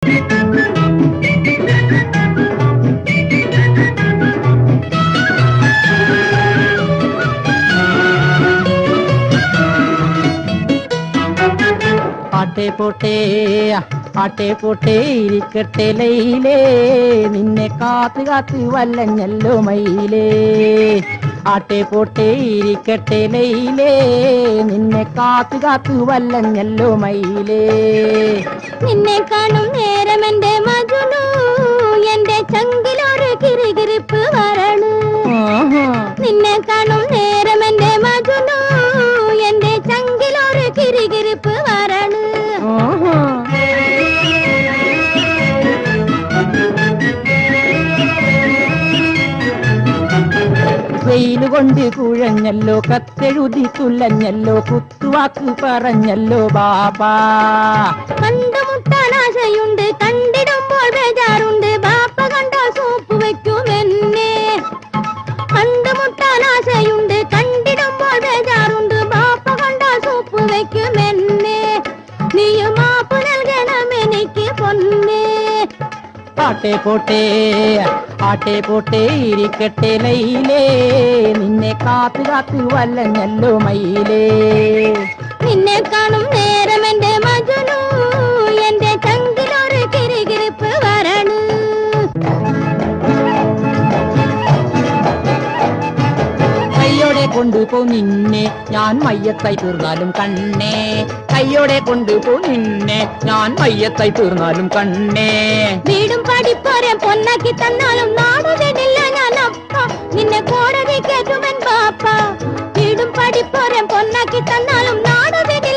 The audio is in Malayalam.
ആട്ടെ പോട്ടെ ഇരിക്കട്ടെ ലൈലേ, നിന്നെ കാത്ത് കാത്ത് വല്ലഞ്ഞല്ലോ മയിലേ. ആട്ടെ പോട്ടെ ഇരിക്കട്ടെ ലൈലേ, നിന്നെ കാത്ത് കാത്ത് വല്ലഞ്ഞല്ലോ മയിലേ. നിന്നെ കാണും നേരം എന്റെ മജുനു, എന്റെ ചങ്കിലൊരു കിരികിരിപ്പ് വരണു. നിന്നെ കാണും നേരം എന്റെ മജുനു, എന്റെ ചങ്കിലൊരു കിരികിരിപ്പ് വരണു. വെയിലുകൊണ്ട് കുഴഞ്ഞല്ലോ, കത്തെഴുതി തുലഞ്ഞല്ലോ, കുത്തുവാക്ക് പറഞ്ഞല്ലോ ബാബാ. കണ്ടുമുട്ടാൻ ആശയുണ്ട്, കണ്ടിടുമ്പോൾ ബേജാറുണ്ട്, ബാപ്പ കണ്ടാൽ സൂപ്പ് വെക്കുമെന്നെ. കണ്ടുമുട്ടാൻ ആശയുണ്ട്, കണ്ടിടുമ്പോൾ ബേജാറുണ്ട്, ബാപ്പ കണ്ടാൽ സൂപ്പ് വെക്കുമെന്നെ. നീയും മാപ്പ് നൽകണമെനിക്ക് പൊന്നേ. ആട്ടെ പോട്ടെ ഇരിക്കട്ടെ ലൈലേ, നിന്നെ കാത്ത് കാത്ത് വല്ലഞ്ഞല്ലോ മയിലേ. നിന്നെ കാണും നേരം എന്റെ മജുനു, എന്റെ ചങ്കിലൊരു കിരികിരിപ്പ് വരണു. കയ്യോടെ കൊണ്ടുപോ നിന്നെ ഞാൻ മയ്യത്തായി തീർന്നാലും കണ്ണേ. കയ്യോടെ കൊണ്ടുപോ നിന്നെ ഞാൻ മയ്യത്തായി തീർന്നാലും കണ്ണേ. വീടും പഠിപ്പോരെ പൊന്നാക്കി തന്നാലും നാടു വിടില്ല ഞാൻ അപ്പ, നിന്നെ കോടതി കേറ്റുമൻ ബാപ്പ. വീടും പഠിപ്പോരെ പൊന്നാക്കി തന്നാലും നാടു വിടില്ല